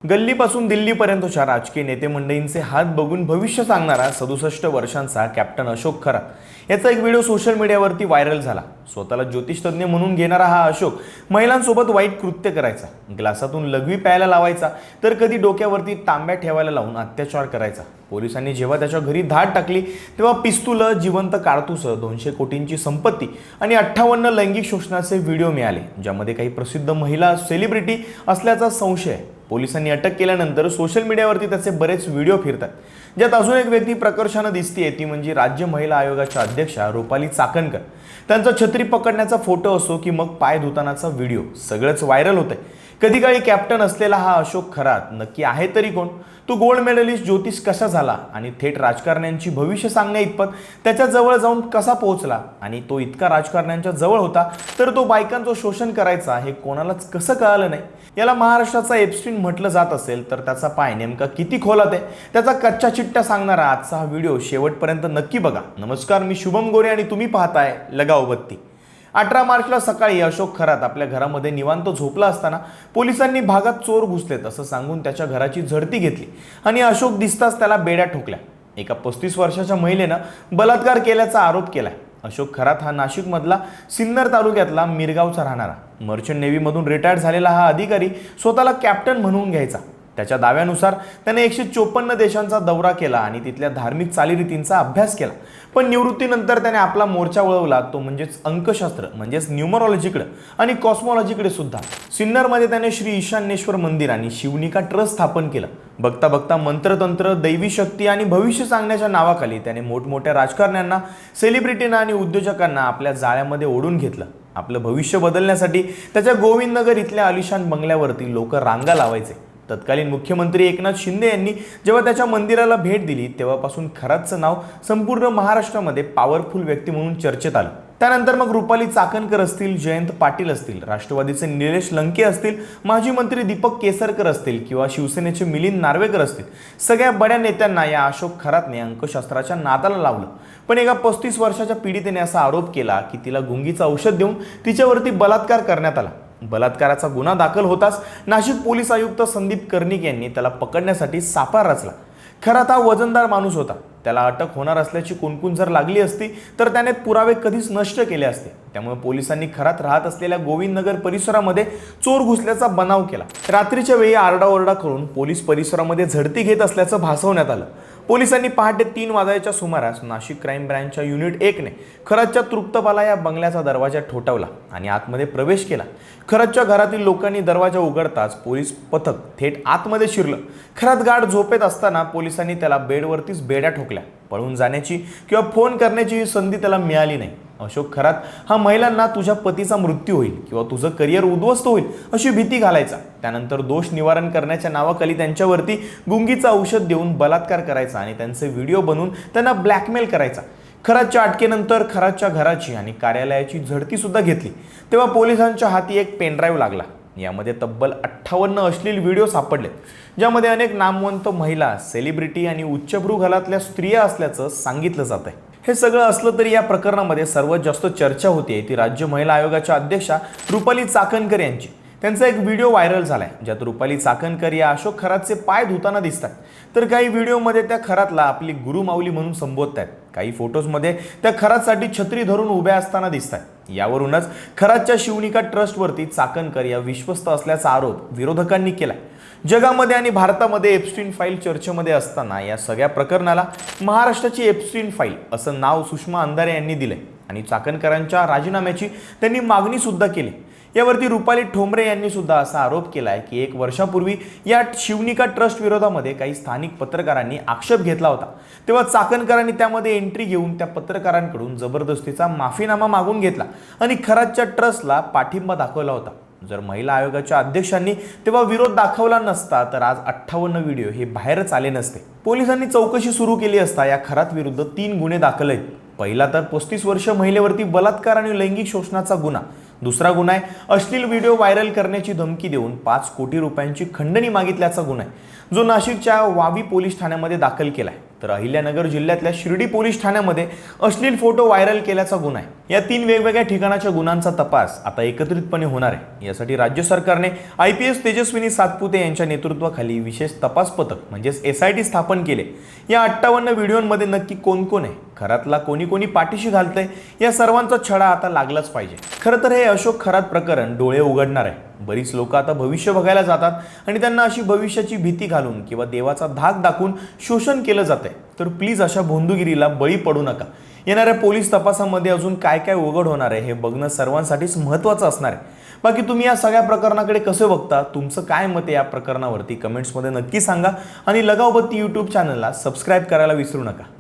गल्लीपासून दिल्लीपर्यंतच्या राजकीय नेते मंडळींचे हात बघून भविष्य सांगणारा 67 वर्षांचा कॅप्टन अशोक खरात याचा एक व्हिडिओ सोशल मीडियावरती व्हायरल झाला। स्वतःला ज्योतिषतज्ञ म्हणून घेणारा हा अशोक महिलांसोबत वाईट कृत्य करायचा, ग्लासातून लघवी प्यायला लावायचा, तर कधी डोक्यावरती तांब्या ठेवायला लावून अत्याचार करायचा। पोलिसांनी जेव्हा त्याच्या घरी धाड टाकली तेव्हा पिस्तूल, जिवंत कारतूस, 200 कोटींची संपत्ती आणि 58 लैंगिक शोषणाचे व्हिडिओ मिळाले, ज्यामध्ये काही प्रसिद्ध महिला सेलिब्रिटी असल्याचा संशय आहे। पोलिसांनी अटक केल्यानंतर सोशल मीडियावरती त्याचे बरेच व्हिडिओ फिरतात, ज्यात अजून एक व्यक्ती प्रकर्षाने दिसते, ती म्हणजे राज्य महिला आयोगाच्या अध्यक्षा रुपाली चाकणकर। त्यांचा छत्री पकडण्याचा फोटो असो की मग पाय धुतानाचा व्हिडिओ, सगळंच व्हायरल होतंय। कधी काळी कॅप्टन असलेला हा अशोक खरात नक्की आहे तरी कोण? तो गोल्ड मेडलिस्ट ज्योतिष कसा झाला आणि थेट राजकारण्यांची भविष्य सांगण्या इतपत त्याच्या जवळ जाऊन कसा पोहोचला? आणि तो इतका राजकारण्यांच्या जवळ होता तर तो बायकांचं शोषण करायचा हे कोणालाच कसं कळालं नाही? याला महाराष्ट्राचा एप्स्टीन म्हटलं जात असेल तर त्याचा पाय नेमका किती खोलात आहे त्याचा कच्चा चिट्टा सांगणारा आजचा हा व्हिडिओ शेवटपर्यंत नक्की बघा। नमस्कार, मी शुभम गोरे आणि तुम्ही पाहताय लगाओ बत्ती। 18 मार्चला सकाळी अशोक खरात आपल्या घरामध्ये निवांत झोपला असताना पोलिसांनी भागात चोर घुसलेत असं सांगून त्याच्या घराची झडती घेतली आणि अशोक दिसताच त्याला बेड्या ठोकल्या। एका 35 वर्षाच्या महिलेनं बलात्कार केल्याचा आरोप केलाय। अशोक खरात हा नाशिकमधला सिन्नर तालुक्यातला मिरगावचा राहणारा मर्चंट नेव्हीमधून रिटायर्ड झालेला हा अधिकारी स्वतःला कॅप्टन म्हणून घ्यायचा। त्याच्या दाव्यानुसार त्याने 154 देशांचा दौरा केला आणि तिथल्या धार्मिक चालीरीतींचा अभ्यास केला, पण निवृत्तीनंतर त्याने आपला मोर्चा वळवला, तो म्हणजेच अंकशास्त्र म्हणजेच न्यूमरॉलॉजीकडे आणि कॉस्मॉलॉजीकडे सुद्धा। सिन्नरमध्ये त्याने श्री ईशान्येश्वर मंदिर आणि शिवनिका ट्रस्ट स्थापन केलं। बघता बघता मंत्रतंत्र, दैवी शक्ती आणि भविष्य सांगण्याच्या नावाखाली त्याने मोठमोठ्या राजकारण्यांना, सेलिब्रिटींना आणि उद्योजकांना आपल्या जाळ्यामध्ये ओढून घेतलं। आपलं भविष्य बदलण्यासाठी त्याच्या गोविंदनगर इथल्या आलिशान बंगल्यावरती लोक रांगा लावायचे। तत्कालीन मुख्यमंत्री एकनाथ शिंदे यांनी जेव्हा त्याच्या मंदिराला भेट दिली तेव्हापासून खरातचं नाव संपूर्ण महाराष्ट्रामध्ये पॉवरफुल व्यक्ती म्हणून चर्चेत आलं। त्यानंतर मग रुपाली चाकणकर असतील, जयंत पाटील असतील, राष्ट्रवादीचे निलेश लंके असतील, माजी मंत्री दीपक केसरकर असतील किंवा शिवसेनेचे मिलिंद नार्वेकर असतील, सगळ्या बड्या नेत्यांना या अशोक खरातने अंकशास्त्राच्या नादाला लावलं। पण एका 35 वर्षाच्या पीडितेने असा आरोप केला की तिला गुंगीचं औषध देऊन तिच्यावरती बलात्कार करण्यात आला। बलात्काराचा गुन्हा दाखल होताच नाशिक पोलीस आयुक्त संदीप कर्णिक यांनी त्याला पकडण्यासाठी सापळा रचला। खरात हा वजनदार माणूस होता, त्याला अटक होणार असल्याची कुणकुण जर लागली असती तर त्याने पुरावे कधीच नष्ट केले असते। त्यामुळे पोलिसांनी खरात राहत असलेल्या गोविंदनगर परिसरामध्ये चोर घुसल्याचा बनाव केला। रात्रीच्या वेळी आरडाओरडा करून पोलीस परिसरामध्ये झडती घेत असल्याचं भासवण्यात आलं। पोलिसांनी पहाटे 3 वाजण्याच्या सुमारास नाशिक क्राईम ब्रँचच्या युनिट 1 ने खरातच्या तृप्तबाला या बंगल्याचा दरवाजा ठोठावला आणि आतमध्ये प्रवेश केला। खरातच्या घरातील लोकांनी दरवाजा उघडताच पोलीस पथक थेट आतमध्ये शिरलं। खरात गाढ झोपेत असताना पोलिसांनी त्याला बेडवरतीच बेड्या ठोकल्या। पळून जाण्याची किंवा फोन करण्याची संधी त्याला मिळाली नाही। अशोक खरात हा महिलांना तुझ्या पतीचा मृत्यू होईल किंवा तुझं करिअर उद्ध्वस्त होईल अशी भीती घालायचा। त्यानंतर दोष निवारण करण्याच्या नावाखाली त्यांच्यावरती गुंगीचं औषध देऊन बलात्कार करायचा आणि त्यांचे व्हिडिओ बनवून त्यांना ब्लॅकमेल करायचा। खरातच्या अटकेनंतर खरातच्या घराची आणि कार्यालयाची झडती सुद्धा घेतली तेव्हा पोलिसांच्या हाती एक पेनड्राईव्ह लागला। यामध्ये तब्बल 58 अश्लील व्हिडिओ सापडले, ज्यामध्ये अनेक नामवंत महिला, सेलिब्रिटी आणि उच्चभ्रू घरातल्या स्त्रिया असल्याचं सांगितलं जात आहे। हे सगळं असलं तरी या प्रकरणामध्ये सर्वात जास्त चर्चा होती ती राज्य महिला आयोगाच्या अध्यक्षा रुपाली चाकणकर यांची। त्यांचा एक व्हिडिओ व्हायरल झालाय, ज्यात रुपाली चाकणकर या अशोक खरातचे पाय धुताना दिसतात, तर काही व्हिडिओमध्ये त्या खरातला आपली गुरुमाऊली म्हणून संबोधतात। काही फोटोजमध्ये त्या खरातसाठी छत्री धरून उभ्या असताना दिसतात। यावरूनच खरातच्या शिवनिका ट्रस्टवरती चाकणकर या विश्वस्त असल्याचा आरोप विरोधकांनी केलाय। जगामध्ये आणि भारतामध्ये एप्स्टीन फाईल चर्चेमध्ये असताना या सगळ्या प्रकरणाला महाराष्ट्राची एप्स्टीन फाईल असं नाव सुषमा अंधारे यांनी दिलंय आणि चाकणकरांच्या राजीनाम्याची त्यांनी मागणी सुद्धा केली। यावरती रुपाली ठोंबरे यांनी सुद्धा असा आरोप केलाय की 1 वर्षापूर्वी या शिवनिका ट्रस्ट विरोधामध्ये काही स्थानिक पत्रकारांनी आक्षेप घेतला होता, तेव्हा चाकणकरांनी त्यामध्ये एंट्री घेऊन त्या पत्रकारांकडून जबरदस्तीचा माफीनामा मागून घेतला आणि खरातच्या ट्रस्टला पाठिंबा दाखवला होता। जर महिला आयोगाच्या अध्यक्षांनी तेव्हा विरोध दाखवला नसता तर आज 58 व्हिडिओ हे बाहेरच आले नसते। पोलिसांनी चौकशी सुरू केली असता या खरात विरुद्ध 3 गुन्हे दाखल आहेत। पहिला तर 35 वर्ष महिलेवरती बलात्कार आणि लैंगिक शोषणाचा गुन्हा। दुसरा गुन्हा आहे अश्लील व्हिडिओ व्हायरल करण्याची धमकी देऊन 5 कोटी रुपयांची खंडणी मागितल्याचा गुन्हा आहे, जो नाशिकच्या वावी पोलीस ठाण्यामध्ये दाखल केलाय। तर अहिल्यानगर जिल्ह्यातल्या शिर्डी पोलीस ठाण्यामध्ये अश्लील फोटो व्हायरल केल्याचा गुन्हा आहे। या 3 वेगवेगळ्या ठिकाणाच्या गुन्ह्यांचा तपास आता एकत्रितपणे होणार आहे। यासाठी राज्य सरकारने IPS तेजस्विनी सातपुते यांच्या नेतृत्वाखाली विशेष तपास पथक म्हणजेच SIT स्थापन केले। या 58 व्हिडिओमध्ये नक्की कोण कोण आहे, खरातला कोणी कोणी पाठीशी घालतंय, या सर्वांचा छडा आता लागलाच पाहिजे। खरं तर हे अशोक खरात प्रकरण डोळे उघडणार आहे। बरीच लोक आता भविष्य बघायला जातात आणि त्यांना अशी भविष्याची भीती घालून किंवा देवाचा धाक दाखवून शोषण केलं जाते। तर प्लीज अशा भोंदूगिरीला बळी पडू नका। येणाऱ्या पोलीस तपासामध्ये अजून काय काय उघड होणार आहे हे बघणं सर्वांसाठीच महत्त्वाचं असणार आहे। बाकी तुम्ही या सगळ्या प्रकरणाकडे कसे बघता, तुमचं काय मत आहे या प्रकरणावरती कमेंट्समध्ये नक्की सांगा आणि लगावबत्ती YouTube चॅनलला सबस्क्राईब करायला विसरू नका।